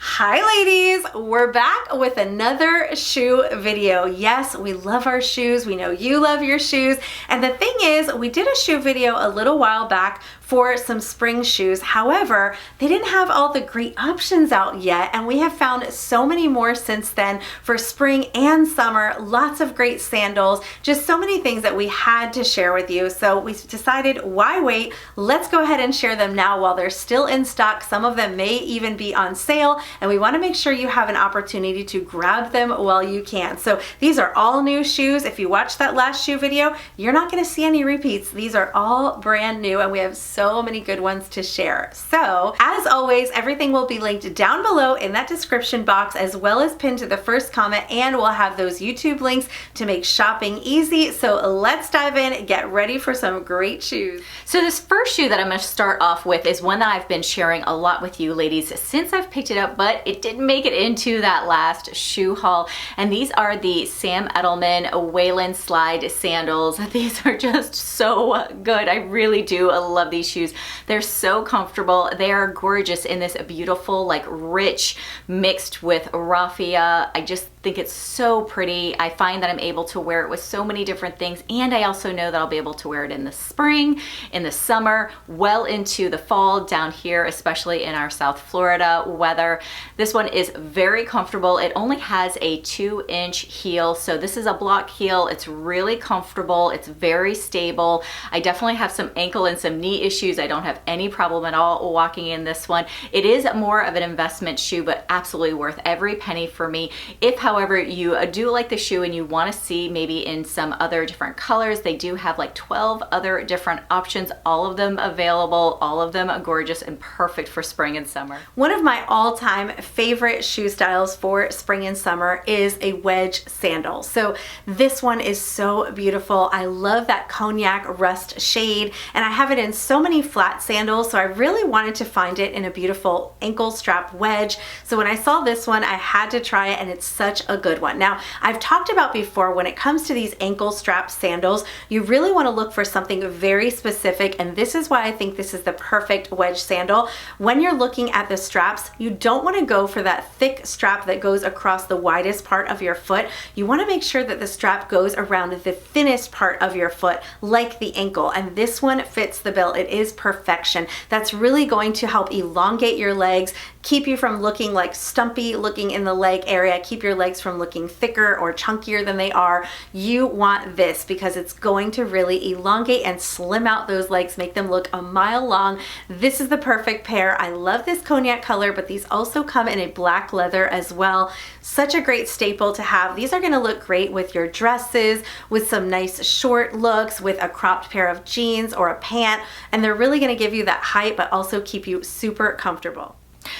Hi ladies, we're back with another shoe video. Yes, we love our shoes. We know you love your shoes. And the thing is, we did a shoe video a little while back for some spring shoes. However, they didn't have all the great options out yet, and we have found so many more since then for spring and summer. Lots of great sandals, just so many things that we had to share with you. So we decided, why wait? Let's go ahead and share them now while they're still in stock. Some of them may even be on sale, and we want to make sure you have an opportunity to grab them while you can. So these are all new shoes. If you watched that last shoe video, you're not going to see any repeats. These are all brand new, and we have so many good ones to share. So as always, everything will be linked down below in that description box, as well as pinned to the first comment, and we'll have those YouTube links to make shopping easy. So let's dive in, get ready for some great shoes. So this first shoe that I'm going to start off with is one that I've been sharing a lot with you ladies since I've picked it up, but it didn't make it into that last shoe haul. And these are the Sam Edelman Wayland Slide sandals. These are just so good. I really do love these shoes. They're so comfortable. They are gorgeous in this beautiful, like rich, mixed with raffia. I just think it's so pretty. I find that I'm able to wear it with so many different things, and I also know that I'll be able to wear it in the spring, in the summer, well into the fall down here, especially in our South Florida weather. This one is very comfortable. It only has a 2-inch heel, so this is a block heel. It's really comfortable. It's very stable. I definitely have some ankle and some knee issues. I don't have any problem at all walking in this one. It is more of an investment shoe, but absolutely worth every penny for me. If, however, you do like the shoe and you want to see maybe in some other different colors, they do have like 12 other different options, all of them available, all of them gorgeous and perfect for spring and summer. One of my all-time favorite shoe styles for spring and summer is a wedge sandal. So this one is so beautiful. I love that cognac rust shade, and I have it in so many flat sandals, so I really wanted to find it in a beautiful ankle strap wedge. So when I saw this one, I had to try it, and it's such a good one. Now, I've talked about before, when it comes to these ankle strap sandals, you really want to look for something very specific, and this is why I think this is the perfect wedge sandal. When you're looking at the straps, you don't want to go for that thick strap that goes across the widest part of your foot. You want to make sure that the strap goes around the thinnest part of your foot, like the ankle, and this one fits the bill. It is perfection. That's really going to help elongate your legs, keep you from looking like stumpy looking in the leg area, keep your legs from looking thicker or chunkier than they are. You want this because it's going to really elongate and slim out those legs, make them look a mile long. This is the perfect pair. I love this cognac color, but these also come in a black leather as well. Such a great staple to have. These are going to look great with your dresses, with some nice short looks, with a cropped pair of jeans or a pant, and they're really going to give you that height but also keep you super comfortable.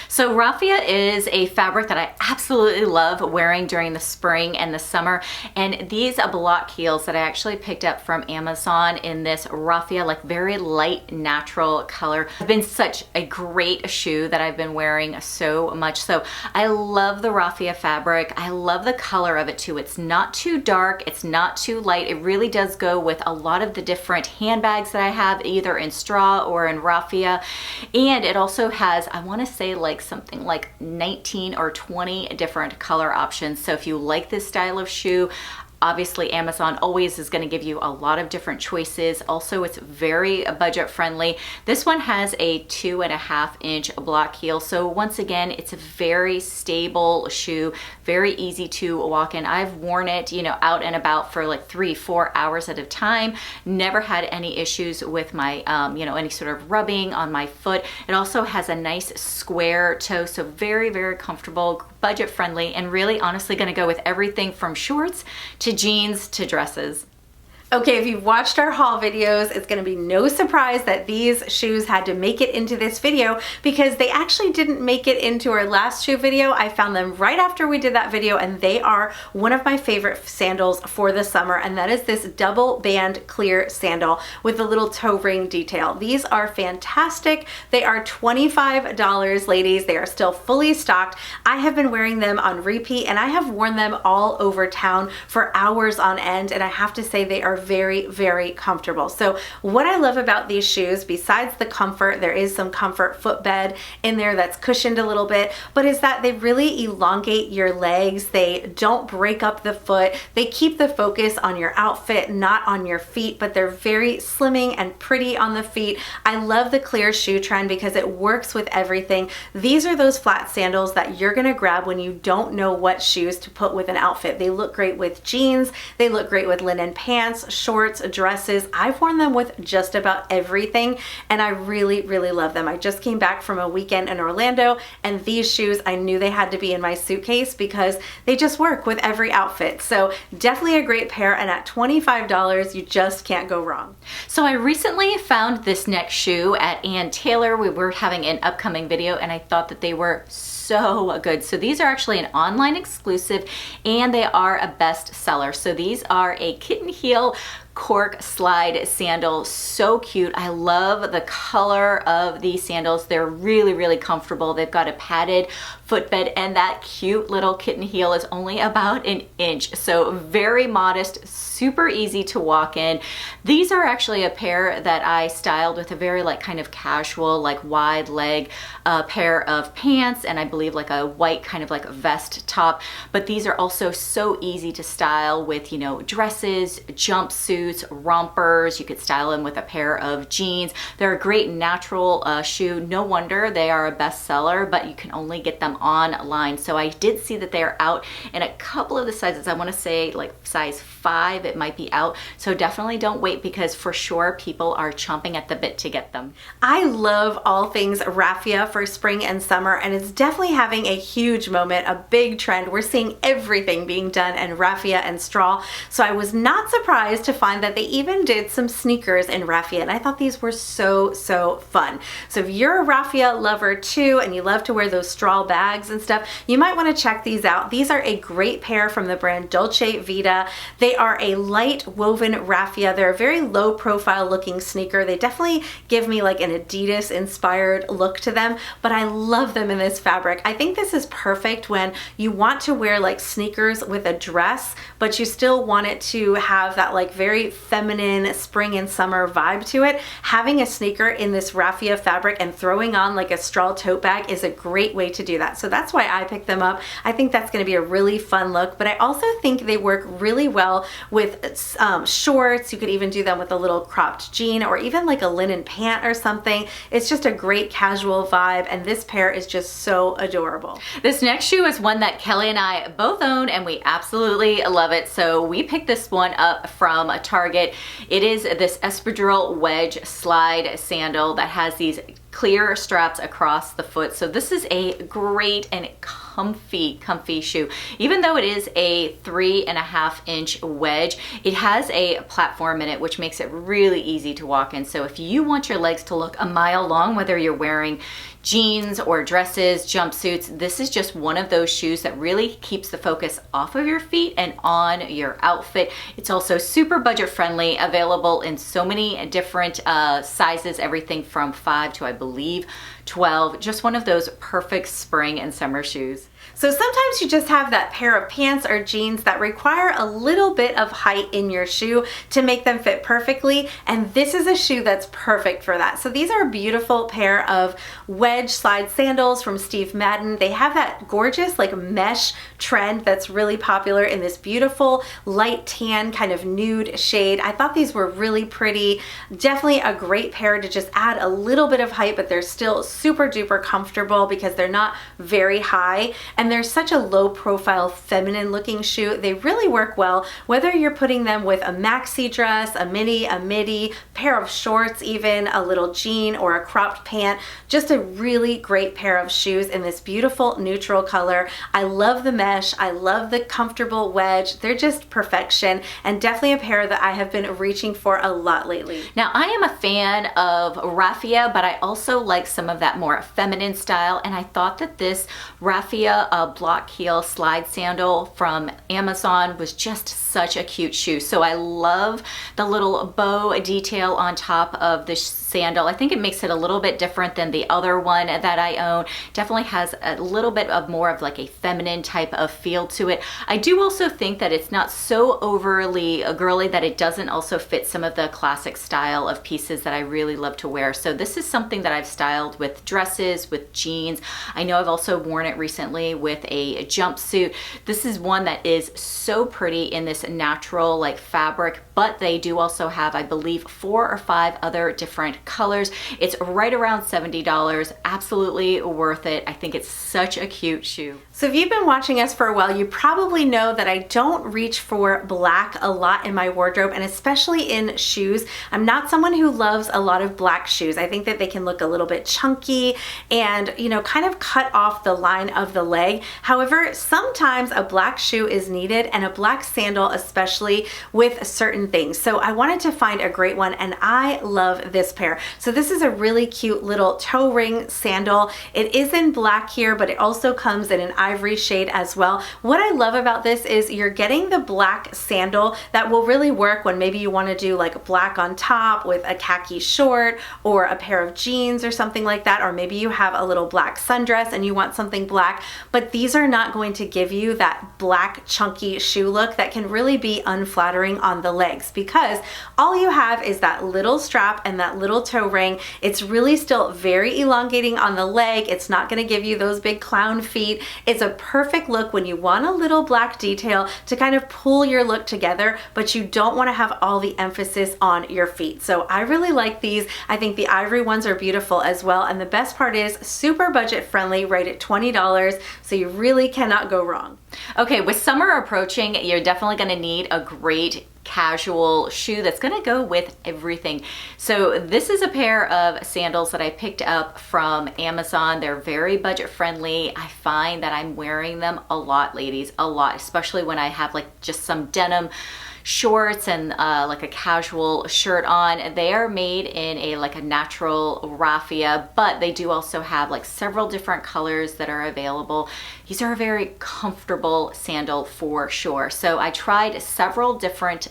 So raffia is a fabric that I absolutely love wearing during the spring and the summer, and these block heels that I actually picked up from Amazon in this raffia, like very light natural color, have been such a great shoe that I've been wearing so much. So I love the raffia fabric. I love the color of it too. It's not too dark, it's not too light. It really does go with a lot of the different handbags that I have, either in straw or in raffia, and it also has, I want to say, like something like 19 or 20 different color options. So if you like this style of shoe, obviously Amazon always is going to give you a lot of different choices. Also, it's very budget friendly. This one has a 2.5-inch block heel. So once again, it's a very stable shoe, very easy to walk in. I've worn it, you know, out and about for like 3-4 hours at a time. Never had any issues with my, you know, any sort of rubbing on my foot. It also has a nice square toe, so very, very comfortable, budget friendly, and really honestly going to go with everything from shorts to jeans to dresses. Okay, if you've watched our haul videos, it's gonna be no surprise that these shoes had to make it into this video because they actually didn't make it into our last shoe video. I found them right after we did that video, and they are one of my favorite sandals for the summer, and that is this double band clear sandal with a little toe ring detail. These are fantastic. They are $25, ladies. They are still fully stocked. I have been wearing them on repeat, and I have worn them all over town for hours on end, and I have to say they are very, very comfortable. So what I love about these shoes, besides the comfort, there is some comfort footbed in there that's cushioned a little bit, but is that they really elongate your legs. They don't break up the foot. They keep the focus on your outfit, not on your feet, but they're very slimming and pretty on the feet. I love the clear shoe trend because it works with everything. These are those flat sandals that you're gonna grab when you don't know what shoes to put with an outfit. They look great with jeans. They look great with linen pants, shorts, dresses. I've worn them with just about everything, and I really, really love them. I just came back from a weekend in Orlando, and these shoes, I knew they had to be in my suitcase because they just work with every outfit. So definitely a great pair, and at $25, you just can't go wrong. So I recently found this next shoe at Ann Taylor. We were having an upcoming video, and I thought that they were so good. So these are actually an online exclusive, and they are a best seller. So these are a kitten heel cork slide sandal. So cute. I love the color of these sandals. They're really, really comfortable. They've got a padded footbed, and that cute little kitten heel is only about an inch. So very modest, super easy to walk in. These are actually a pair that I styled with a very like kind of casual, like wide leg pair of pants, and I believe like a white kind of like vest top. But these are also so easy to style with, you know, dresses, jumpsuits, rompers. You could style them with a pair of jeans. They're a great natural shoe. No wonder they are a bestseller, but you can only get them online. So I did see that they are out in a couple of the sizes. I want to say like size 5, it might be out. So definitely don't wait, because for sure people are chomping at the bit to get them. I love all things raffia for spring and summer, and it's definitely having a huge moment, a big trend. We're seeing everything being done in raffia and straw. So I was not surprised to find that they even did some sneakers in raffia, and I thought these were so, so fun. So if you're a raffia lover too, and you love to wear those straw bags and stuff, you might want to check these out. These are a great pair from the brand Dolce Vita. They are a light woven raffia. They're a very low profile looking sneaker. They definitely give me like an Adidas inspired look to them, but I love them in this fabric. I think this is perfect when you want to wear like sneakers with a dress, but you still want it to have that like very feminine spring and summer vibe to it. Having a sneaker in this raffia fabric and throwing on like a straw tote bag is a great way to do that. So that's why I picked them up. I think that's going to be a really fun look, but I also think they work really well with shorts. You could even do them with a little cropped jean or even like a linen pant or something. It's just a great casual vibe, and this pair is just so adorable. This next shoe is one that Kelly and I both own, and we absolutely love it. So we picked this one up from Target. It is this espadrille wedge slide sandal that has these clear straps across the foot. So this is a great and comfy shoe. Even though it is a 3.5 inch wedge, it has a platform in it, which makes it really easy to walk in. So if you want your legs to look a mile long, whether you're wearing jeans or dresses, jumpsuits, this is just one of those shoes that really keeps the focus off of your feet and on your outfit. It's also super budget friendly, available in so many different sizes, everything from 5 to I believe 12. Just one of those perfect spring and summer shoes. So sometimes you just have that pair of pants or jeans that require a little bit of height in your shoe to make them fit perfectly, and this is a shoe that's perfect for that. So these are a beautiful pair of wedge slide sandals from Steve Madden. They have that gorgeous like mesh trend that's really popular in this beautiful light tan kind of nude shade. I thought these were really pretty. Definitely a great pair to just add a little bit of height, but they're still super duper comfortable because they're not very high, and they're such a low profile feminine looking shoe. They really work well whether you're putting them with a maxi dress, a mini, a midi, pair of shorts, even a little jean or a cropped pant. Just a really great pair of shoes in this beautiful neutral color. I love the mesh. I love the comfortable wedge. They're just perfection, and definitely a pair that I have been reaching for a lot lately. Now I am a fan of raffia, but I also like some of that more feminine style, and I thought that this raffia block heel slide sandal from Amazon was just such a cute shoe. So I love the little bow detail on top of this sandal. I think it makes it a little bit different than the other one that I own. Definitely has a little bit of more of like a feminine type of feel to it. I do also think that it's not so overly girly that it doesn't also fit some of the classic style of pieces that I really love to wear. So this is something that I've styled with dresses, with jeans. I know I've also worn it recently with a jumpsuit. This is one that is so pretty in this natural like fabric, but they do also have, I believe, 4 or 5 other different colors. It's right around $70. Absolutely worth it. I think it's such a cute shoe. So if you've been watching us for a while, you probably know that I don't reach for black a lot in my wardrobe, and especially in shoes. I'm not someone who loves a lot of black shoes. I think that they can look a little bit chunky and, you know, kind of cut off the line of the leg. However, sometimes a black shoe is needed, and a black sandal especially, with certain things. So I wanted to find a great one, and I love this pair. So this is a really cute little toe ring sandal. It is in black here, but it also comes in an ivory shade as well. What I love about this is you're getting the black sandal that will really work when maybe you want to do like black on top with a khaki short or a pair of jeans or something like that, or maybe you have a little black sundress and you want something black, but these are not going to give you that black chunky shoe look that can really be unflattering on the legs, because all you have is that little strap and that little toe ring. It's really still very elongating on the leg. It's not going to give you those big clown feet. It's a perfect look when you want a little black detail to kind of pull your look together, but you don't want to have all the emphasis on your feet. So I really like these. I think the ivory ones are beautiful as well, and the best part is super budget friendly, right at $20, so you really cannot go wrong. Okay, with summer approaching, you're definitely going to need a great casual shoe that's going to go with everything. So this is a pair of sandals that I picked up from Amazon. They're very budget friendly. I find that I'm wearing them a lot, ladies, a lot, especially when I have like just some denim shorts and like a casual shirt on. They are made in a natural raffia, but they do also have like several different colors that are available. These are a very comfortable sandal for sure. So I tried several different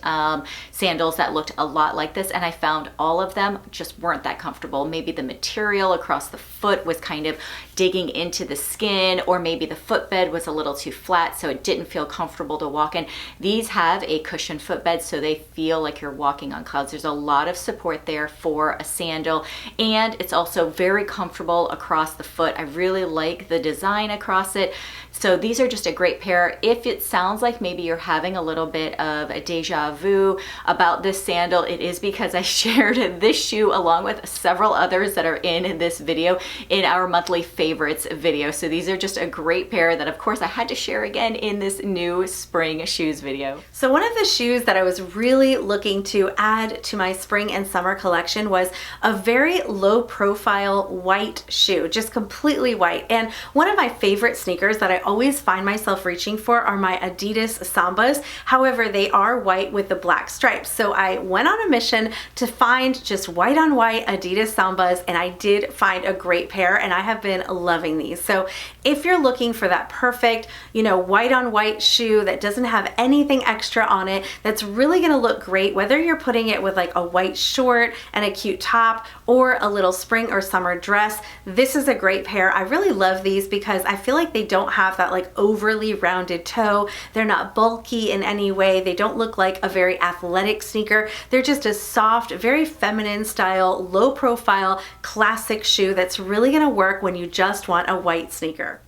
sandals that looked a lot like this, and I found all of them just weren't that comfortable. Maybe the material across the foot was kind of digging into the skin, or maybe the footbed was a little too flat, so it didn't feel comfortable to walk in. These have a cushioned footbed, so they feel like you're walking on clouds. There's a lot of support there for a sandal, and it's also very comfortable across the foot. I really like the design across it. So these are just a great pair. If it sounds like maybe you're having a little bit of a deja vu about this sandal, it is because I shared this shoe along with several others that are in this video in our monthly favorites video. So these are just a great pair that of course I had to share again in this new spring shoes video. So one of the shoes that I was really looking to add to my spring and summer collection was a very low profile white shoe, just completely white. And one of my favorite sneakers that I always find myself reaching for are my Adidas Sambas. However, they are white with the black stripes. So I went on a mission to find just white on white Adidas Sambas, and I did find a great pair, and I have been loving these. So if you're looking for that perfect, white on white shoe that doesn't have anything extra on it, that's really gonna look great, whether you're putting it with like a white short and a cute top or a little spring or summer dress, this is a great pair. I really love these because I feel like they don't have that like overly rounded toe. They're not bulky in any way. They don't look like a very athletic sneaker. They're just a soft, very feminine style, low profile, classic shoe that's really gonna work when you just want a white sneaker.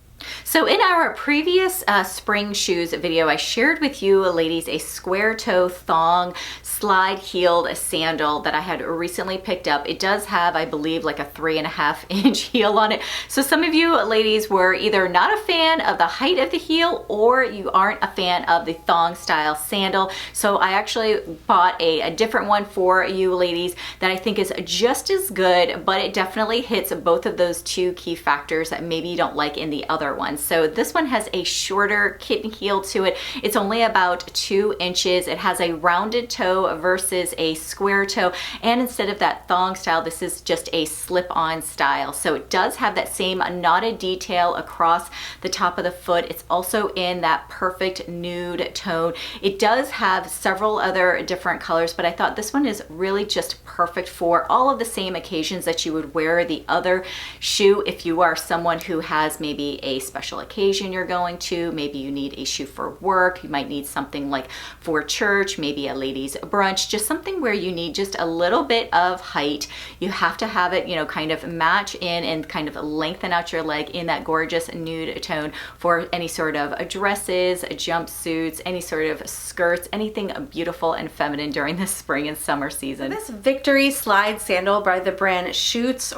So in our previous spring shoes video, I shared with you ladies a square toe thong slide heeled sandal that I had recently picked up. It does have, I believe, like a 3.5 inch heel on it. So some of you ladies were either not a fan of the height of the heel, or you aren't a fan of the thong style sandal. So I actually bought a different one for you ladies that I think is just as good, but it definitely hits both of those two key factors that maybe you don't like in the other one. So this one has a shorter kitten heel to it. It's only about 2 inches. It has a rounded toe versus a square toe. And instead of that thong style, this is just a slip-on style. So it does have that same knotted detail across the top of the foot. It's also in that perfect nude tone. It does have several other different colors, but I thought this one is really just perfect for all of the same occasions that you would wear the other shoe. If you are someone who has maybe a special occasion you're going to, maybe you need a shoe for work, you might need something like for church, maybe a ladies brunch, just something where you need just a little bit of height. You have to have it, you know, kind of match in and kind of lengthen out your leg in that gorgeous nude tone for any sort of dresses, jumpsuits, any sort of skirts, anything beautiful and feminine during the spring and summer season. This Victory slide sandal by the brand Schutz,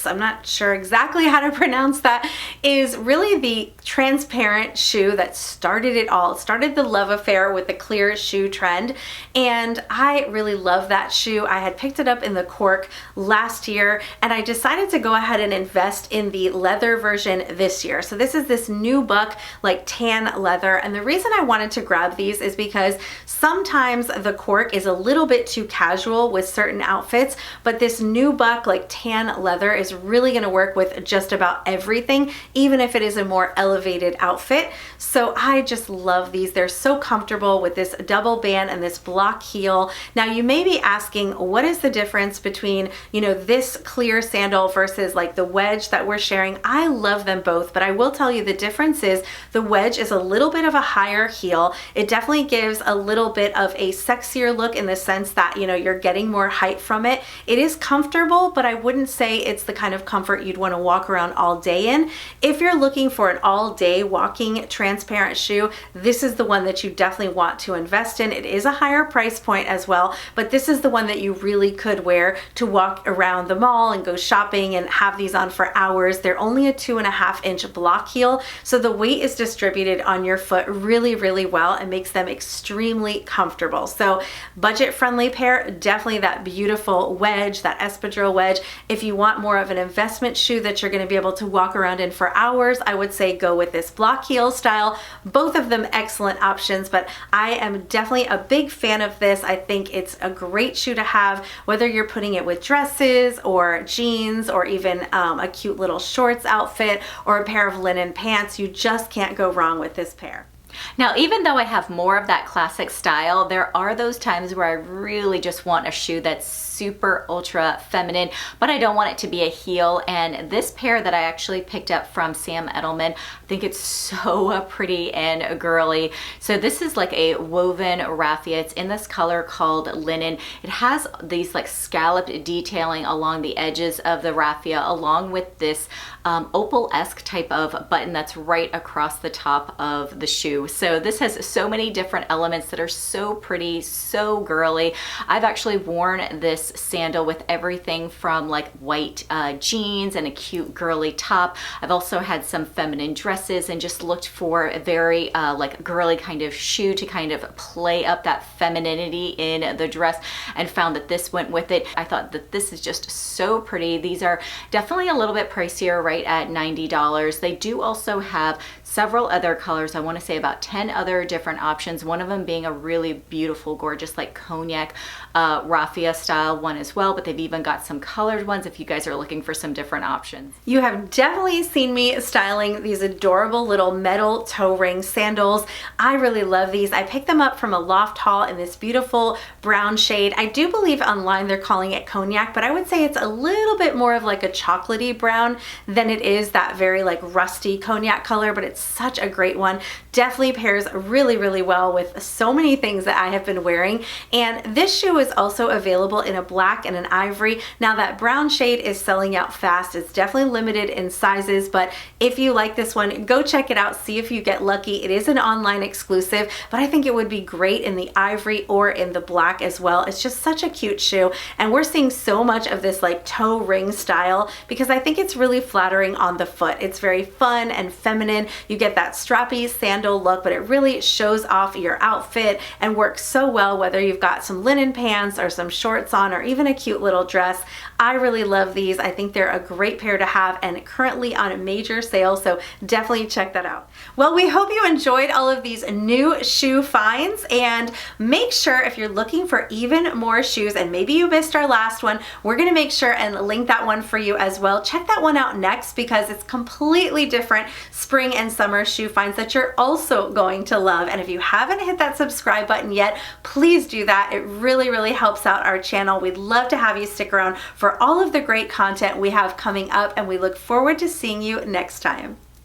I'm not sure exactly how to pronounce that, is really the transparent shoe that started it all. It started the love affair with the clear shoe trend, and I really love that shoe. I had picked it up in the cork last year, and I decided to go ahead and invest in the leather version this year. So this is this nubuck, like tan leather, and the reason I wanted to grab these is because sometimes the cork is a little bit too casual with certain outfits, but this nubuck, like tan leather, is really going to work with just about everything, even if it is a more elevated outfit. So I just love these. They're so comfortable with this double band and this block heel. Now you may be asking, what is the difference between, you know, this clear sandal versus like the wedge that we're sharing? I love them both, but I will tell you the difference is the wedge is a little bit of a higher heel. It definitely gives a little bit of a sexier look in the sense that, you know, you're getting more height from it. It is comfortable, but I wouldn't say it's the kind of comfort you'd want to walk around all day in. If you're looking for an all-day walking transparent shoe, this is the one that you definitely want to invest in. It is a higher price point as well, but this is the one that you really could wear to walk around the mall and go shopping and have these on for hours. They're only a 2.5-inch block heel, so the weight is distributed on your foot really, really well and makes them extremely comfortable. So budget-friendly pair, definitely that beautiful wedge, that espadrille wedge. If you want more of an investment shoe that you're going to be able to walk around in for hours, I would say go with this block heel style. Both of them excellent options, but I am definitely a big fan of this. I think it's a great shoe to have, whether you're putting it with dresses or jeans or even a cute little shorts outfit or a pair of linen pants. You just can't go wrong with this pair. Now, even though I have more of that classic style, there are those times where I really just want a shoe that's super ultra feminine, but I don't want it to be a heel. And this pair that I actually picked up from Sam Edelman, I think it's so pretty and girly. So this is like a woven raffia. It's in this color called linen. It has these like scalloped detailing along the edges of the raffia, along with this opal-esque type of button that's right across the top of the shoe. So this has so many different elements that are so pretty, so girly. I've actually worn this sandal with everything from like white jeans and a cute girly top. I've also had some feminine dresses and just looked for a very like girly kind of shoe to kind of play up that femininity in the dress, and found that this went with it. I thought that this is just so pretty. These are definitely a little bit pricier, right at $90. They do also have several other colors. I want to say about 10 other different options, one of them being a really beautiful, gorgeous, like cognac raffia style one as well, but they've even got some colored ones if you guys are looking for some different options. You have definitely seen me styling these adorable little metal toe ring sandals. I really love these. I picked them up from a loft haul in this beautiful brown shade. I do believe online they're calling it cognac, but I would say it's a little bit more of like a chocolatey brown than it is that very like rusty cognac color, but it's such a great one. Definitely pairs really, really well with so many things that I have been wearing. And this shoe is also available in a black and an ivory. Now that brown shade is selling out fast. It's definitely limited in sizes, but if you like this one, go check it out, see if you get lucky. It is an online exclusive, but I think it would be great in the ivory or in the black as well. It's just such a cute shoe, and we're seeing so much of this like toe ring style because I think it's really flattering on the foot. It's very fun and feminine. You get that strappy sandal look, but it really shows off your outfit and works so well whether you've got some linen pants or some shorts on or even a cute little dress. I really love these. I think they're a great pair to have and currently on a major sale, so definitely check that out. Well, we hope you enjoyed all of these new shoe finds, and make sure if you're looking for even more shoes and maybe you missed our last one, we're going to make sure and link that one for you as well. Check that one out next because it's completely different spring and summer shoe finds that you're also going to love. And if you haven't hit that subscribe button yet, please do that. It really, really helps out our channel. We'd love to have you stick around for all of the great content we have coming up, and we look forward to seeing you next time.